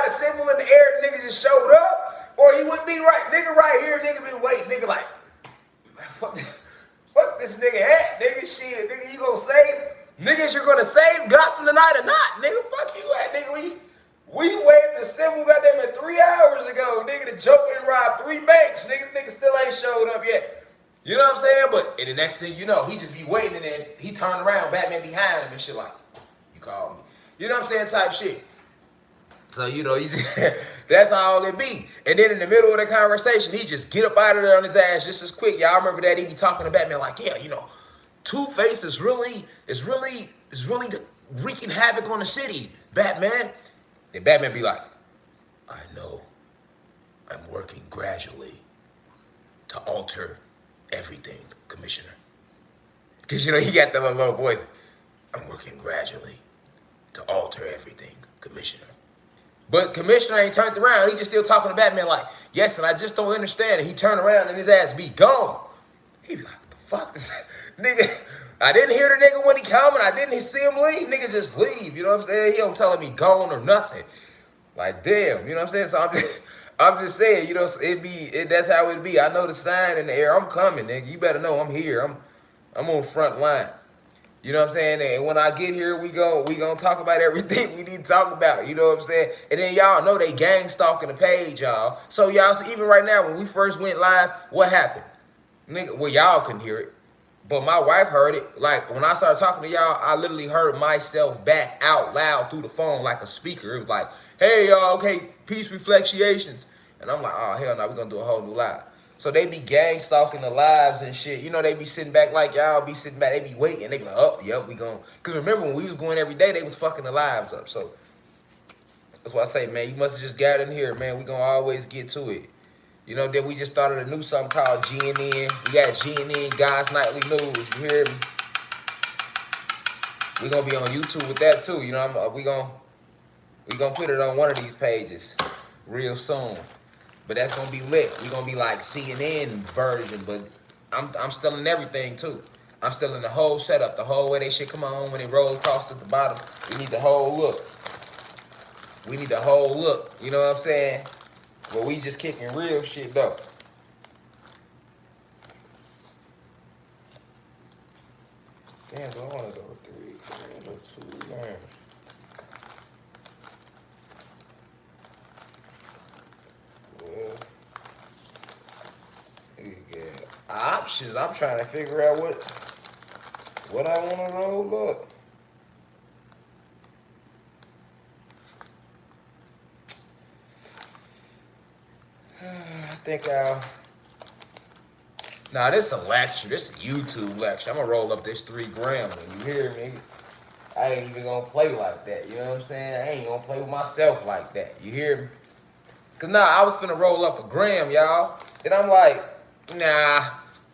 had a symbol in the air, the nigga just showed up, or he wouldn't be right. Nigga right here, nigga been waiting. Nigga like, fuck this nigga at, nigga. Shit, nigga, you gonna save? Niggas, you're gonna save Gotham tonight or not, nigga? Fuck you at, nigga. We waved the symbol goddamn at 3 hours ago, nigga. The Joker done robbed 3 banks, nigga. The nigga still ain't showed up yet. You know what I'm saying? But and the next thing you know, he just be waiting, and then he turned around, Batman behind him and shit like, you called me. You know what I'm saying? Type shit. So, you know, that's all it be. And then in the middle of the conversation, he just get up out of there on his ass just as quick. Y'all remember that? He be talking to Batman like, yeah, you know, Two-Face is really wreaking havoc on the city, Batman. Then Batman be like, I know. I'm working gradually to alter everything, Commissioner. Because, you know, he got the low voice. I'm working gradually to alter everything, Commissioner. But Commissioner ain't turned around. He just still talking to Batman like, yes, and I just don't understand. And he turned around and his ass be gone. He be like, what the fuck is that? Nigga, I didn't hear the nigga when he coming. I didn't see him leave. Nigga just leave. You know what I'm saying? He don't telling me gone or nothing. Like, damn. You know what I'm saying? So I'm just saying, you know, that's how it be. I know the sign in the air. I'm coming, nigga. You better know I'm here. I'm on the front line. You know what I'm saying? And when I get here, we gonna talk about everything we need to talk about. You know what I'm saying? And then y'all know they gang stalking the page, y'all. So y'all, so even right now, when we first went live, what happened? Nigga, well, y'all couldn't hear it, but my wife heard it. Like, when I started talking to y'all, I literally heard myself back out loud through the phone like a speaker. It was like, hey, y'all, okay, peace reflections. And I'm like, oh, hell no, we're gonna do a whole new live. So they be gang stalking the lives and shit. You know, they be sitting back like y'all be sitting back. They be waiting. They be like, oh, yep, we going. Because remember, when we was going every day, they was fucking the lives up. So that's why I say, man, you must have just got in here, man. We going to always get to it. You know, then we just started a new something called GNN. We got GNN, God's Nightly News. You hear me? We going to be on YouTube with that, too. You know, we gonna put it on one of these pages real soon. But that's gonna be lit. We're gonna be like CNN version, but I'm still in everything too. I'm still in the whole setup, the whole way they shit come on when it rolls across at the bottom. We need the whole look. We need the whole look. You know what I'm saying? But we just kicking real shit though. Damn, I wanna go 3. I go 2. Man. Options. I'm trying to figure out what I want to roll up. I think Nah, this is a lecture. This is a YouTube lecture. I'm gonna roll up this 3 grams. You hear me? I ain't even gonna play like that. You know what I'm saying? I ain't gonna play with myself like that. You hear me? Cause I was finna roll up a gram, y'all. And I'm like, nah,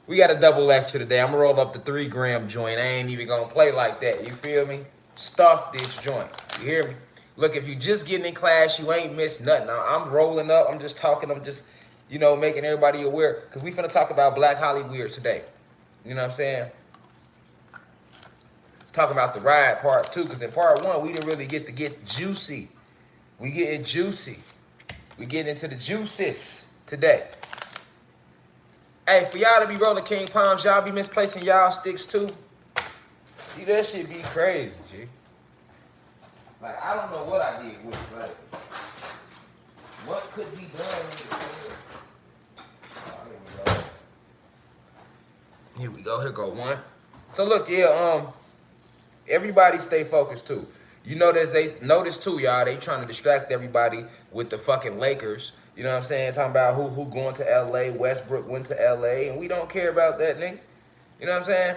we got a double lecture today. I'm gonna roll up the 3 gram joint. I ain't even gonna play like that. You feel me? Stuff this joint. You hear me? Look, if you just getting in class, you ain't missed nothing. I'm rolling up. I'm just talking. I'm just, you know, making everybody aware. Cause we finna talk about Black Hollywood today. You know what I'm saying? Talking about the ride part 2. Cause in part 1, we didn't really get juicy. We getting juicy. We getting into the juices today. Hey, for y'all to be rolling King Palms, y'all be misplacing y'all sticks too. See, that shit be crazy, G. Like, I don't know what I did with it, like, what could be done? Oh, here we go. Here go 1. So look, yeah, everybody stay focused too. You notice too, y'all, they trying to distract everybody with the fucking Lakers. You know what I'm saying? Talking about who going to LA. Westbrook went to LA, and we don't care about that, nigga. You know what I'm saying?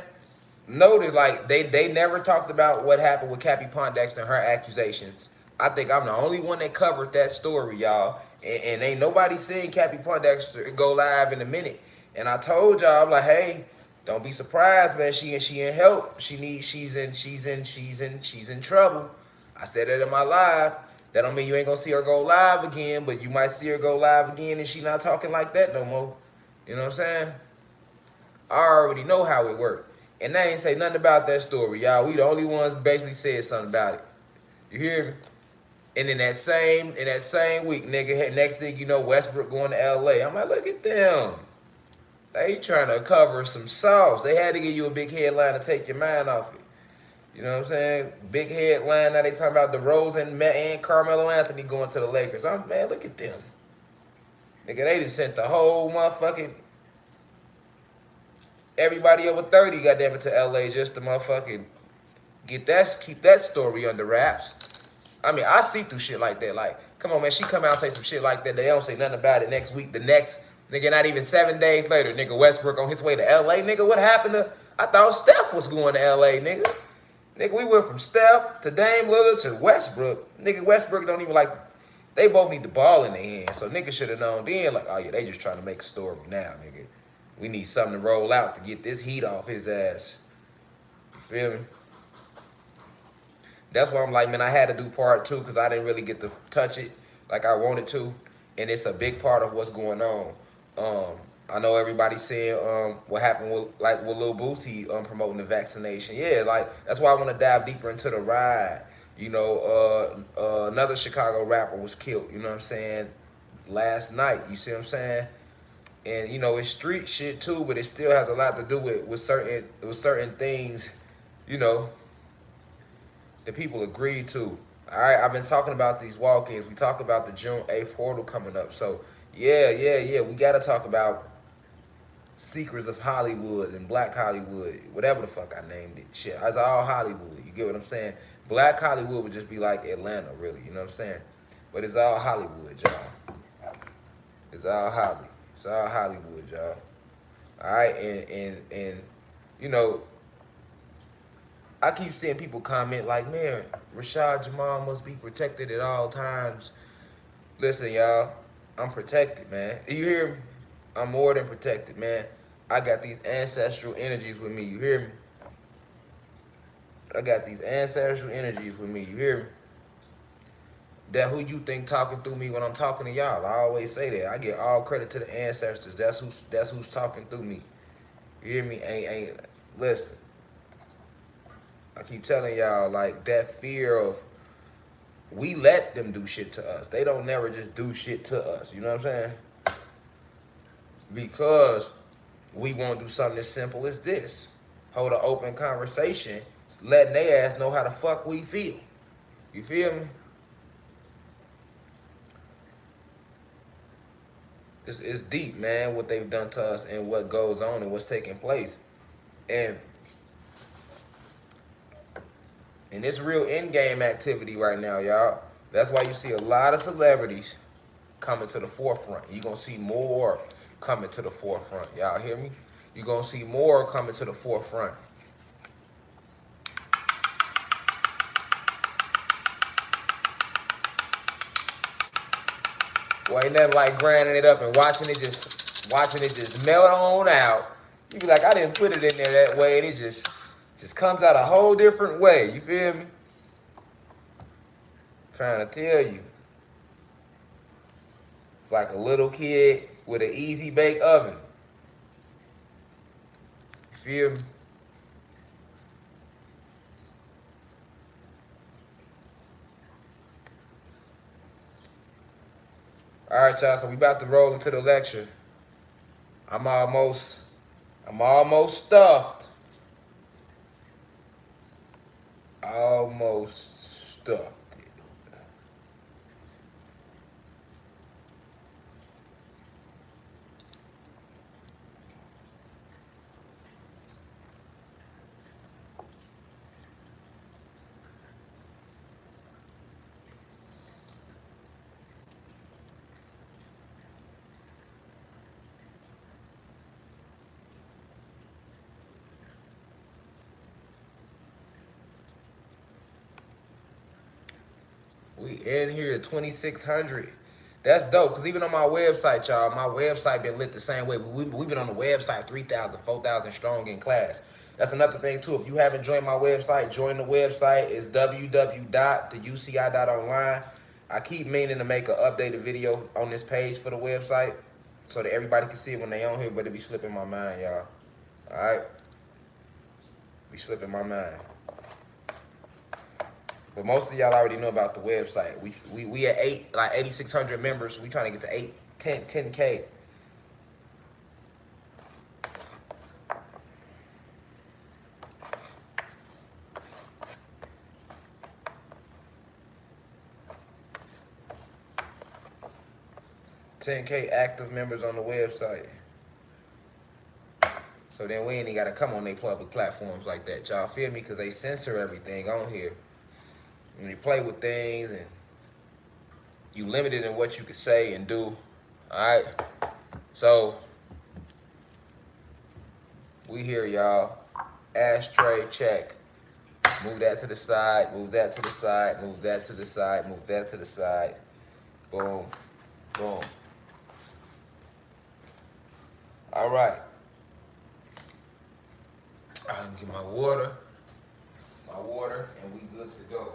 Notice, like, they never talked about what happened with Cappie Pondexter and her accusations. I think I'm the only one that covered that story, y'all. And ain't nobody seen Cappie Pondexter go live in a minute. And I told y'all, I'm like, hey, don't be surprised, man. She in help. She's in trouble. I said that in my live. That don't mean you ain't gonna see her go live again, but you might see her go live again and she not talking like that no more. You know what I'm saying? I already know how it worked. And they ain't say nothing about that story, y'all. We the only ones basically said something about it. You hear me? And in that same week, nigga, next thing you know, Westbrook going to LA. I'm like, look at them. They trying to cover some sauce. They had to give you a big headline to take your mind off it. You know what I'm saying? Big headline. Now they talking about DeRozan and Carmelo Anthony going to the Lakers. Man, look at them. Nigga, they just sent the whole motherfucking everybody over 30, goddamn it, to LA just to motherfucking keep that story under wraps. I mean, I see through shit like that. Like, come on, man, she come out and say some shit like that. They don't say nothing about it next week. The next, nigga, not even 7 days later, nigga, Westbrook on his way to LA. Nigga, what happened to, I thought Steph was going to LA, nigga. Nigga, we went from Steph to Dame Lillard to Westbrook. Nigga, Westbrook don't even like, they both need the ball in their hands. So nigga should have known then, like, oh yeah, they just trying to make a story now, nigga. We need something to roll out to get this heat off his ass. You feel me? That's why I'm like, man, I had to do part 2 because I didn't really get to touch it like I wanted to. And it's a big part of what's going on. I know everybody's saying what happened with Lil Boosie promoting the vaccination. Yeah, like that's why I want to dive deeper into the ride. You know, another Chicago rapper was killed, you know what I'm saying, last night. You see what I'm saying? And you know, it's street shit too, but it still has a lot to do with certain things, you know, that people agree to. All right, I've been talking about these walk-ins. We talk about the June 8th portal coming up. So yeah, we gotta talk about Secrets of Hollywood and Black Hollywood, whatever the fuck I named it. Shit, it's all Hollywood. You get what I'm saying? Black Hollywood would just be like Atlanta, really. You know what I'm saying? But it's all Hollywood, y'all. It's all Holly. It's all Hollywood, y'all. All right, and you know, I keep seeing people comment like, man, Rashad Jamal must be protected at all times. Listen, y'all, I'm protected, man. You hear me? I'm more than protected, man. I got these ancestral energies with me. You hear me? I got these ancestral energies with me. You hear me? That who you think talking through me when I'm talking to y'all. I always say that. I give all credit to the ancestors. That's who's talking through me. You hear me? Ain't listen. I keep telling y'all, like, that fear of, we let them do shit to us. They don't never just do shit to us. You know what I'm saying? Because we won't do something as simple as this. Hold an open conversation, letting their ass know how the fuck we feel. You feel me? It's deep, man, what they've done to us and what goes on and what's taking place. And it's real in-game activity right now, y'all. That's why you see a lot of celebrities coming to the forefront. You're going to see more coming to the forefront. Y'all hear me? You're going to see more coming to the forefront. Well, ain't nothing like grinding it up and watching it just melt on out. You be like, I didn't put it in there that way, and it just comes out a whole different way. You feel me? Trying to tell you. It's like a little kid with an easy bake oven. You feel me? All right, y'all. So we about to roll into the lecture. I'm almost stuffed. Almost stuffed. We in here at 2,600. That's dope, because even on my website, y'all, my website been lit the same way. We've been on the website 3,000, 4,000 strong in class. That's another thing, too. If you haven't joined my website, join the website. It's www.theuci.online. I keep meaning to make an updated video on this page for the website so that everybody can see it when they on here, but it be slipping my mind, y'all. All right? Be slipping my mind. But most of y'all already know about the website. We at 8,600 members. We trying to get to 10K. Active members on the website. So then we ain't even gotta come on their public platforms like that. Y'all feel me? Cause they censor everything on here. And they play with things and you limited in what you can say and do. Alright? So we here, y'all. Ashtray check. Move that to the side, move that to the side, move that to the side, move that to the side. Boom. Boom. Alright. I can get my water, and we good to go.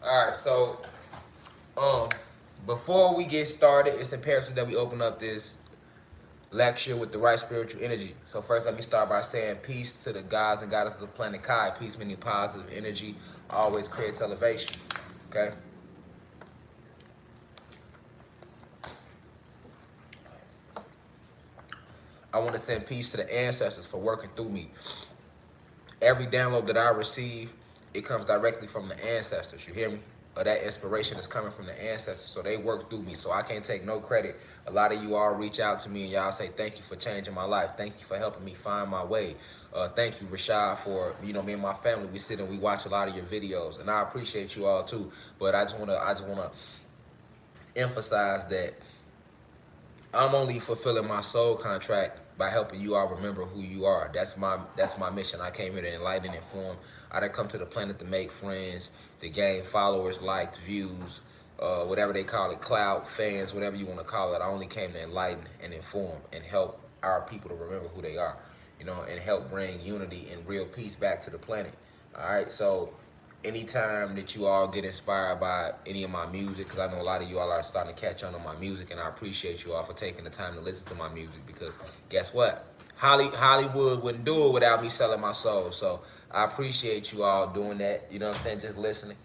All right, so before we get started, it's imperative that we open up this lecture with the right spiritual energy. So first, let me start by saying peace to the gods and goddesses of planet Kai. Peace meaning positive energy, always creates elevation. Okay. I want to send peace to the ancestors for working through me. Every download that I receive, it comes directly from the ancestors. You hear me? Or that inspiration is coming from the ancestors. So they work through me. So I can't take no credit. A lot of you all reach out to me and y'all say, thank you for changing my life. Thank you for helping me find my way. Thank you, Rashad, for, me and my family, we sit and we watch a lot of your videos. And I appreciate you all too. But I just wanna emphasize that I'm only fulfilling my soul contract by helping you all remember who you are. That's my mission. I came here to enlighten and inform. I didn't come to the planet to make friends, to gain followers, likes, views, whatever they call it, clout, fans, whatever you want to call it. I only came to enlighten and inform and help our people to remember who they are, and help bring unity and real peace back to the planet. All right, so anytime that you all get inspired by any of my music, because I know a lot of you all are starting to catch on my music, and I appreciate you all for taking the time to listen to my music, because guess what? Hollywood wouldn't do it without me selling my soul. So I appreciate you all doing that, you know what I'm saying, just listening.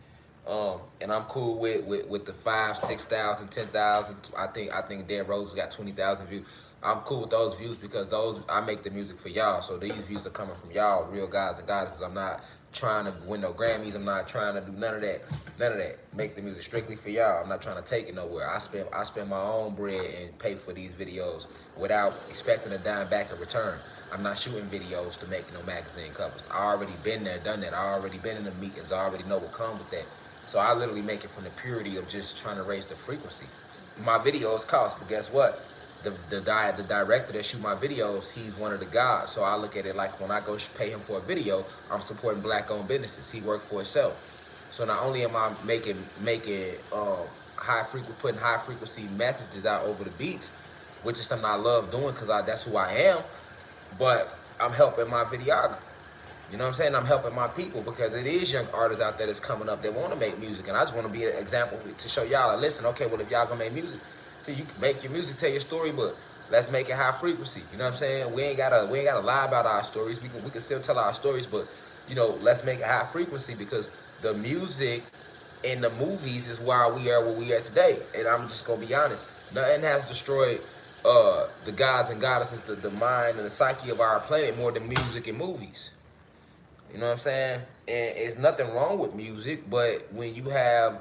And I'm cool with the 5, 6,000, 10,000. I think Dead Rose got 20,000 views. I'm cool with those views because I make the music for y'all. So these views are coming from y'all, real guys and goddesses. I'm not trying to win no Grammys. I'm not trying to do none of that. None of that. Make the music strictly for y'all. I'm not trying to take it nowhere. I spend my own bread and pay for these videos without expecting a dime back in return. I'm not shooting videos to make no magazine covers. I already been there, done that. I already been in the meetings. I already know what comes with that. So I literally make it from the purity of just trying to raise the frequency. My videos cost, but guess what? The director that shoot my videos, he's one of the gods. So I look at it like when I go pay him for a video, I'm supporting black-owned businesses. He worked for himself. So not only am I making putting high frequency messages out over the beats, which is something I love doing because that's who I am, but I'm helping my videographer. You know what I'm saying? I'm helping my people because it is young artists out there that's coming up that want to make music, and I just want to be an example to show y'all. Listen, okay, well if y'all gonna make music, so you can make your music, tell your story, but let's make it high frequency. You know what I'm saying? We ain't gotta lie about our stories. We can still tell our stories, but let's make it high frequency because the music and the movies is why we are where we are today. And I'm just gonna be honest, nothing has destroyed the gods and goddesses, the mind and the psyche of our planet more than music and movies. You know what I'm saying? And there's nothing wrong with music, but when you have,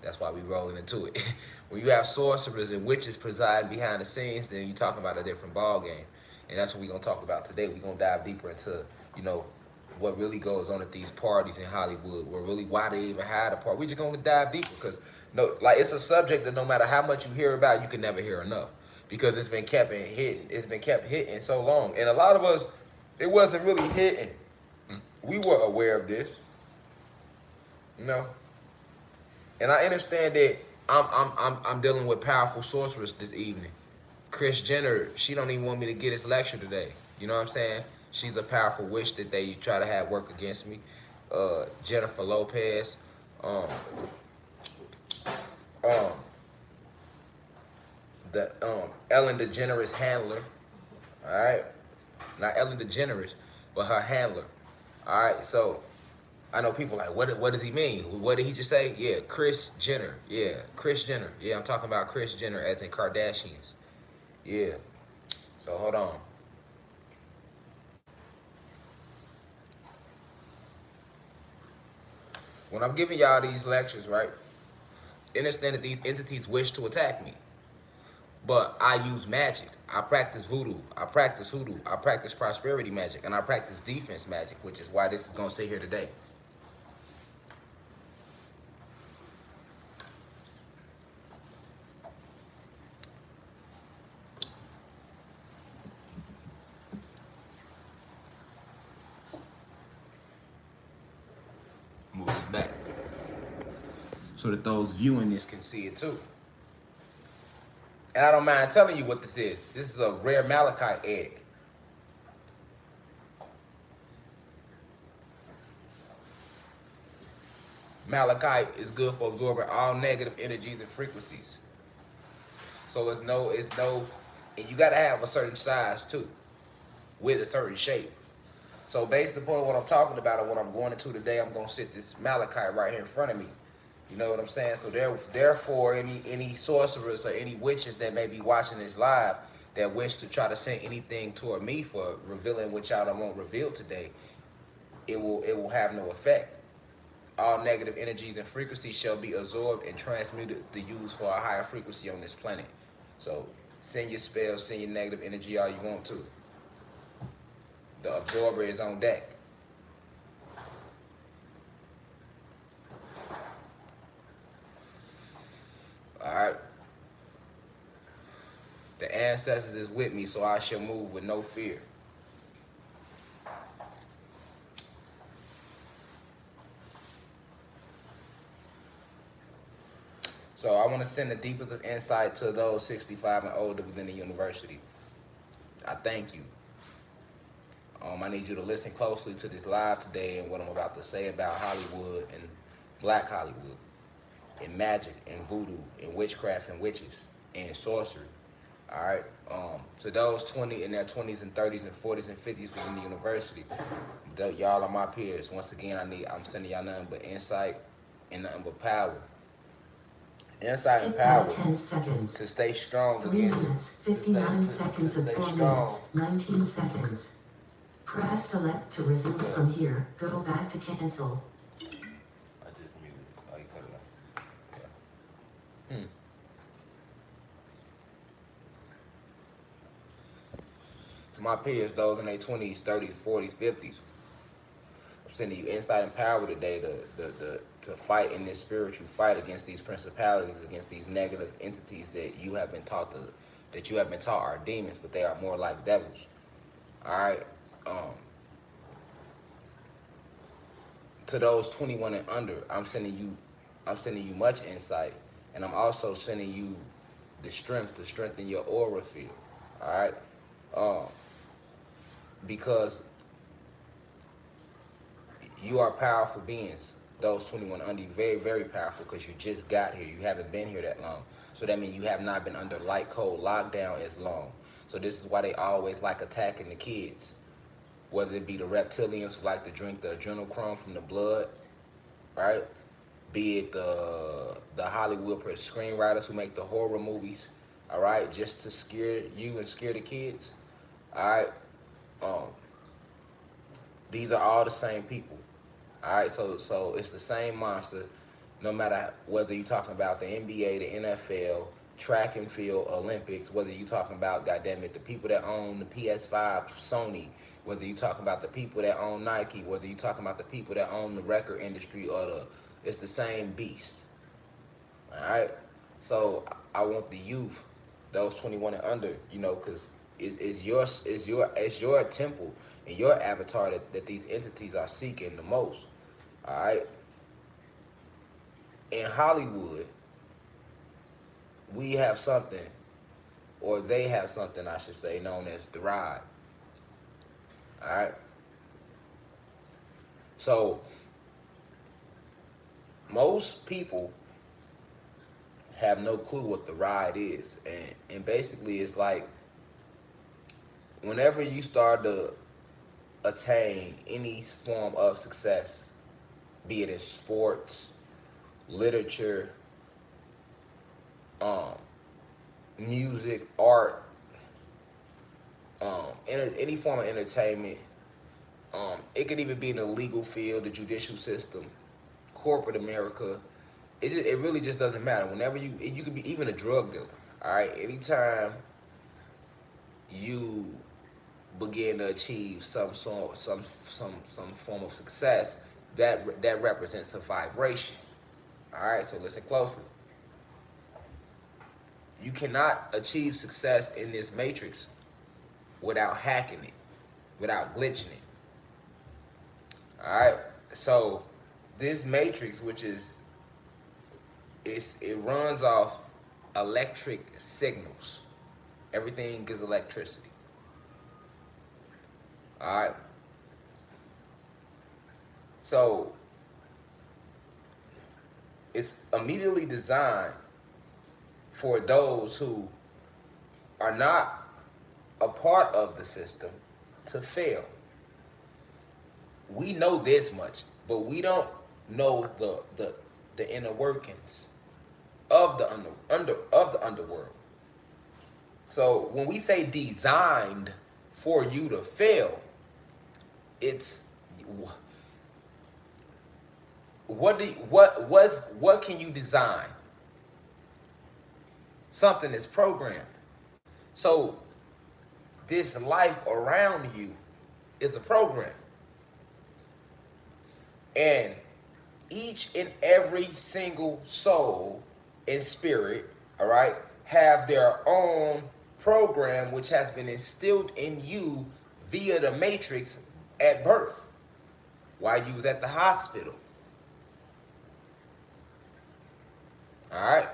that's why we rolling into it. When you have sorcerers and witches presiding behind the scenes, then you're talking about a different ball game. And that's what we're gonna talk about today. We're gonna dive deeper into, what really goes on at these parties in Hollywood, why they even had a party. We just gonna dive deeper because it's a subject that no matter how much you hear about, you can never hear enough. Because it's been kept hitting so long. And a lot of us, it wasn't really hitting. We were aware of this. You know, and I understand that I'm dealing with powerful sorcerers this evening. Chris Jenner, she don't even want me to get his lecture today. You know what I'm saying? She's a powerful witch that they try to have work against me. Jennifer Lopez, um, um, the Ellen DeGeneres handler. All right, not Ellen DeGeneres, but her handler. All right, so I know people like, what does he mean? What did he just say? Yeah, Chris Jenner. Yeah, Chris Jenner. Yeah, I'm talking about Chris Jenner as in Kardashians. Yeah. So hold on. When I'm giving y'all these lectures, right? Understand that these entities wish to attack me, but I use magic. I practice voodoo. I practice hoodoo. I practice prosperity magic, and I practice defense magic, which is why this is gonna sit here today. Move it back so that those viewing this can see it too. And I don't mind telling you what this is. This is a rare malachite egg. Malachite is good for absorbing all negative energies and frequencies. So it's no, and you gotta have a certain size too, with a certain shape. So based upon what I'm talking about and what I'm going into today, I'm gonna sit this malachite right here in front of me. You know what I'm saying? So therefore, any sorcerers or any witches that may be watching this live that wish to try to send anything toward me for revealing what y'all don't want revealed today, it will have no effect. All negative energies and frequencies shall be absorbed and transmuted to use for a higher frequency on this planet. So send your spells, send your negative energy all you want to. The absorber is on deck. All right. The ancestors is with me, so I shall move with no fear. So I want to send the deepest of insight to those 65 and older within the university. I thank you. I need you to listen closely to this live today and what I'm about to say about Hollywood and Black Hollywood, and magic and voodoo and witchcraft and witches and sorcery. All right. To those 20 in their 20s and 30s and 40s and 50s within the university, y'all are my peers. Once again, I'm sending y'all nothing but insight and nothing but power. Insight and power 10 seconds. to stay strong 3 minutes, 59 seconds of 4 minutes, 19 seconds. Press select to resume from here. Go back to cancel. I just muted. Oh, you cut it off. Yeah. To my peers, those in their 20s, 30s, 40s, 50s, I'm sending you insight and power today to fight in this spiritual fight against these principalities, against these negative entities that you have been taught are demons, but they are more like devils. All right. To those 21 and under, I'm sending you much insight, and I'm also sending you the strength to strengthen your aura field. All right. Because you are powerful beings. Those 21 under you, very, very powerful, because you just got here. You haven't been here that long. So that means you have not been under light code lockdown as long. So this is why they always like attacking the kids. Whether it be the reptilians who like to drink the adrenochrome from the blood, right? Be it the Hollywood screenwriters who make the horror movies, all right, just to scare you and scare the kids, all right. These are all the same people. All right, so it's the same monster, no matter whether you're talking about the NBA, the NFL, track and field, Olympics, whether you're talking about, goddamn it, the people that own the PS5, Sony, whether you're talking about the people that own Nike, whether you're talking about the people that own the record industry it's the same beast. All right, so I want the youth, those 21 and under, because it's your temple and your avatar that these entities are seeking the most. All right. in Hollywood, we have something, or they have something, I should say, known as the ride. All right. So most people have no clue what the ride is, and basically it's like whenever you start to attain any form of success, be it in sports, literature, music, art, any form of entertainment. It could even be in the legal field, the judicial system, corporate America. It really just doesn't matter. Whenever you could be even a drug dealer. All right, anytime you begin to achieve some form of success, that represents a vibration. All right, so listen closely. You cannot achieve success in this matrix without hacking it, without glitching it. All right, so this matrix, which is it runs off electric signals. Everything is electricity. All right. So it's immediately designed for those who are not a part of the system to fail. We know this much, but we don't know the inner workings of the underworld. So when we say designed for you to fail, it's what can you design? Something is programmed. So this life around you is a program. And each and every single soul and spirit, all right, have their own program which has been instilled in you via the matrix at birth, while you was at the hospital. All right,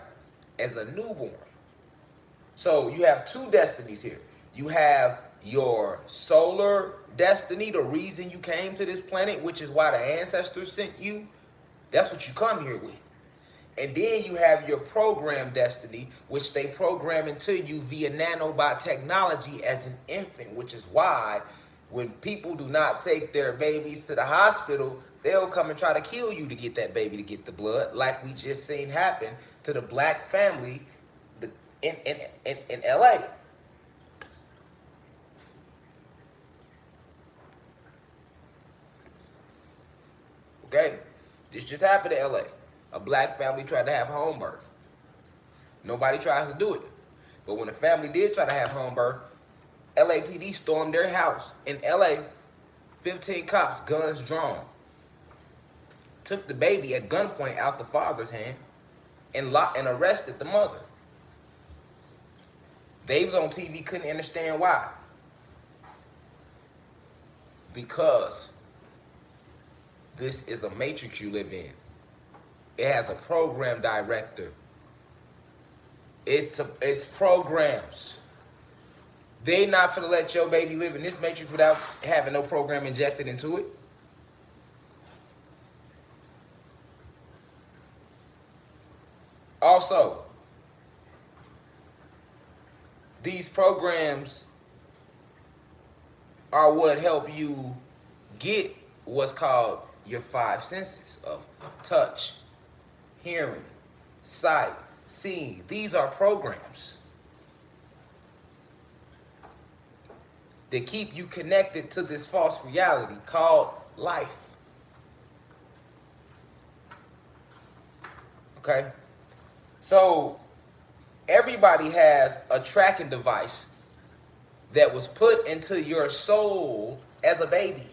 as a newborn. So you have two destinies here. You have your solar destiny, the reason you came to this planet, which is why the ancestors sent you. That's what you come here with. And then you have your program destiny, which they program into you via nanobot technology as an infant, which is why when people do not take their babies to the hospital, they'll come and try to kill you to get that baby to get the blood, like we just seen happen to the black family in LA. Okay? This just happened to LA. A black family tried to have home birth. Nobody tries to do it. But when the family did try to have home birth, LAPD stormed their house in LA, 15 cops, guns drawn, took the baby at gunpoint out the father's hand and arrested the mother. They was on TV, couldn't understand why. Because this is a matrix you live in. It has a program director. It's programs. They not finna let your baby live in this matrix without having no program injected into it. Also, these programs are what help you get what's called your five senses of touch, hearing, sight, seeing. These are programs that keep you connected to this false reality called life. Okay? So everybody has a tracking device that was put into your soul as a baby.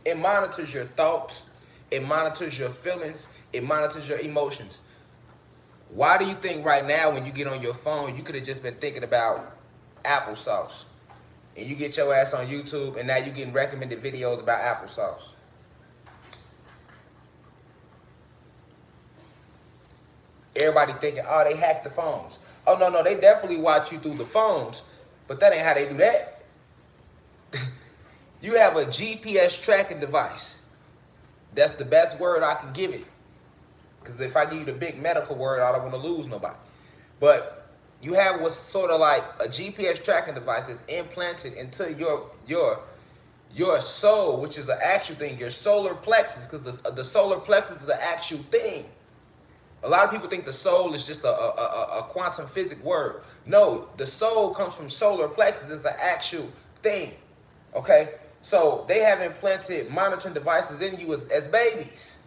It monitors your thoughts, it monitors your feelings, it monitors your emotions. Why do you think right now when you get on your phone, you could have just been thinking about applesauce, and you get your ass on YouTube and now you're getting recommended videos about applesauce? Everybody thinking, oh, they hacked the phones. Oh, no, no, they definitely watch you through the phones, but that ain't how they do that. You have a GPS tracking device. That's the best word I can give it. Because if I give you the big medical word, I don't want to lose nobody. But you have what's sort of like a GPS tracking device that's implanted into your soul, which is an actual thing, your solar plexus, because the solar plexus is an actual thing. A lot of people think the soul is just a quantum physics word. No, the soul comes from solar plexus. It's the actual thing. Okay? So they have implanted monitoring devices in you as babies.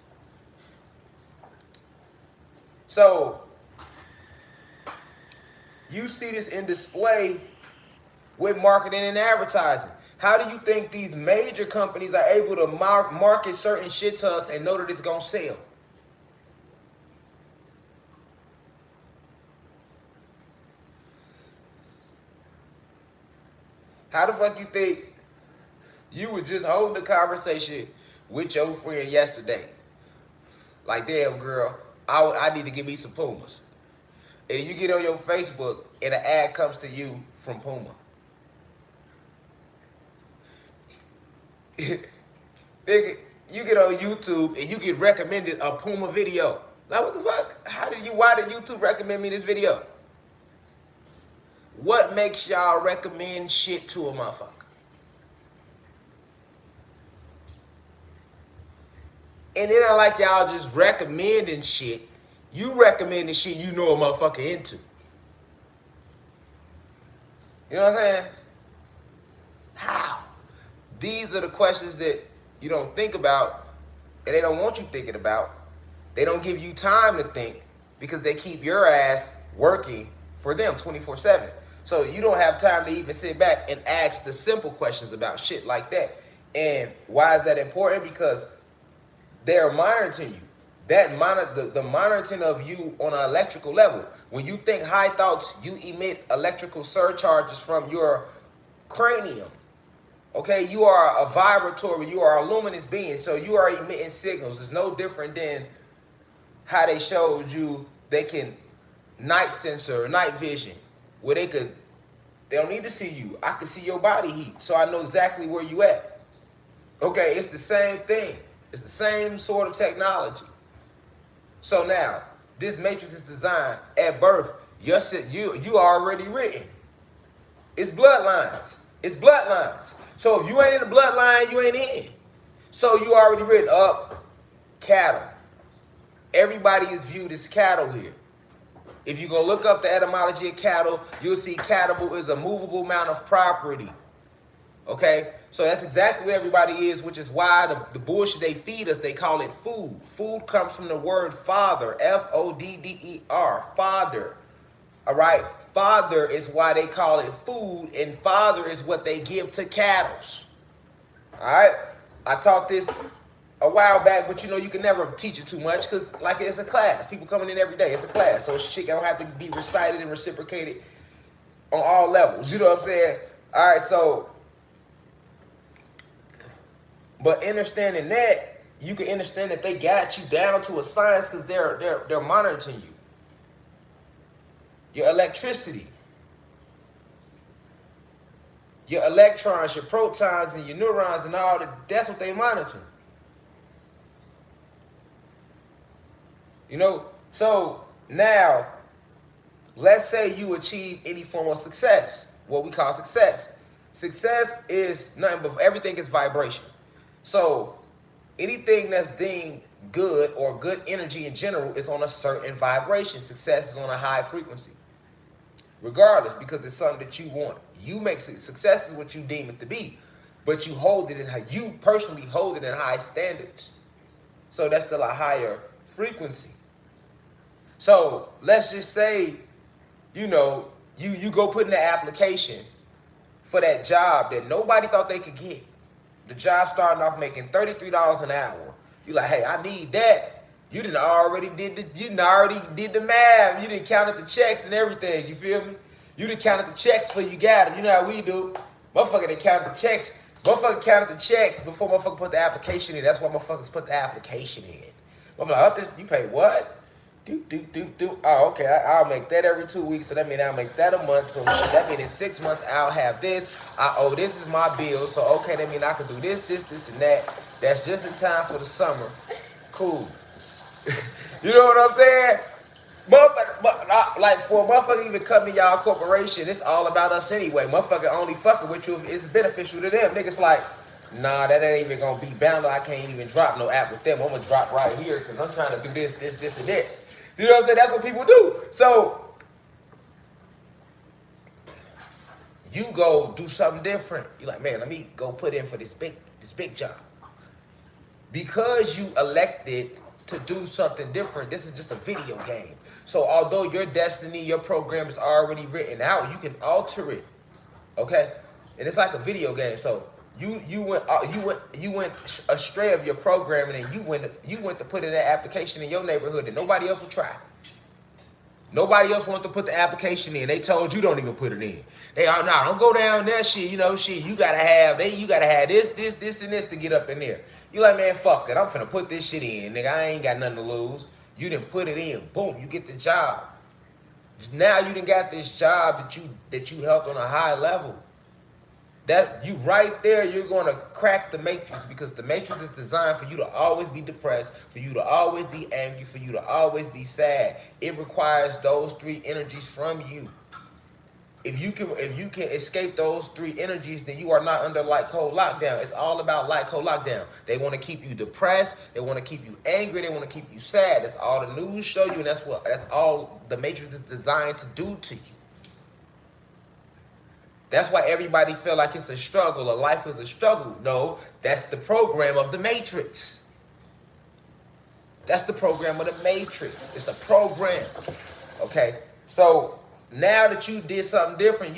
So you see this in display with marketing and advertising. How do you think these major companies are able to market certain shit to us and know that it's going to sell? How the fuck you think you were just holding the conversation with your friend yesterday? Like, damn, girl, I need to get me some Pumas. And you get on your Facebook and an ad comes to you from Puma. Nigga, you get on YouTube and you get recommended a Puma video. Like, what the fuck? Why did YouTube recommend me this video? What makes y'all recommend shit to a motherfucker? And it ain't like y'all just recommending shit. You recommending shit you know a motherfucker into. You know what I'm saying? How? These are the questions that you don't think about, and they don't want you thinking about. They don't give you time to think because they keep your ass working for them 24/7. So you don't have time to even sit back and ask the simple questions about shit like that. And why is that important? Because they're monitoring you. The monitoring of you on an electrical level. When you think high thoughts, you emit electrical surcharges from your cranium. Okay, you are a vibratory, you are a luminous being, so you are emitting signals. It's no different than how they showed you they can night sensor, night vision, where they don't need to see you. I can see your body heat, so I know exactly where you at. Okay, it's the same thing. It's the same sort of technology. So now, this matrix is designed at birth. You already written. It's bloodlines. It's bloodlines. So if you ain't in the bloodline, you ain't in. So you already written up cattle. Everybody is viewed as cattle here. If you go look up the etymology of cattle, you'll see cattle is a movable amount of property. Okay? So that's exactly what everybody is, which is why the bullshit they feed us, they call it food. Food comes from the word father, F-O-D-D-E-R, father. All right? Father is why they call it food, and father is what they give to cattle. All right? I taught this a while back, but you know, you can never teach it too much because, like, it's a class. People coming in every day. It's a class. So shit don't have to be recited and reciprocated on all levels. You know what I'm saying? All right, so, but understanding that, you can understand that they got you down to a science because they're monitoring you. Your electricity, your electrons, your protons, and your neurons, and all that, that's what they monitor. You know, so now, let's say you achieve any form of success, what we call success. Success is nothing but everything is vibration. So anything that's deemed good or good energy in general is on a certain vibration. Success is on a high frequency. Regardless, because it's something that you want. You make success is what you deem it to be, but you hold it in how you personally hold it in high standards. So that's still a higher frequency. So let's just say, you know, you go put in the application for that job that nobody thought they could get. The job starting off making $33 an hour. You like, hey, I need that. You already did the math. You done counted the checks and everything. You feel me? You done counted the checks before you got them. You know how we do. Motherfucker done counted the checks. Motherfucker counted the checks before motherfucker put the application in. That's why motherfuckers put the application in. Motherfucker, up this, you pay what? Oh, okay. I'll make that every 2 weeks, so that means I'll make that a month. So shit, that means in 6 months I'll have this. This is my bill. So okay, that means I can do this, and that. That's just in time for the summer. Cool. You know what I'm saying? But like for a motherfucker even come to y'all corporation, it's all about us anyway. Motherfucker only fucking with you if it's beneficial to them. Niggas like, nah, that ain't even gonna be bound. I can't even drop no app with them. I'm gonna drop right here because I'm trying to do this, and this. You know what I'm saying? That's what people do. So you go do something different. You're like, man, let me go put in for this big job. Because you elected to do something different, this is just a video game. So although your destiny, your program is already written out, you can alter it. Okay? And it's like a video game. So you went astray of your programming, and you went to put in that application in your neighborhood that nobody else will try. Nobody else wanted to put the application in. They told you don't even put it in. They are nah, don't go down that shit. You know, shit. You gotta have this, and this to get up in there. You like, man, fuck it. I'm finna put this shit in, nigga. I ain't got nothing to lose. You didn't put it in. Boom, you get the job. Now you done got this job that you helped on a high level. That you right there, you're gonna crack the matrix, because the matrix is designed for you to always be depressed, for you to always be angry, for you to always be sad. It requires those three energies from you. If you can escape those three energies, then you are not under light code lockdown. It's all about light code lockdown. They want to keep you depressed. They want to keep you angry. They want to keep you sad. That's all the news show you, and that's all the matrix is designed to do to you. That's why everybody feel like it's a struggle, or life is a struggle. No, that's the program of the matrix. That's the program of the matrix. It's a program. Okay? So now that you did something different,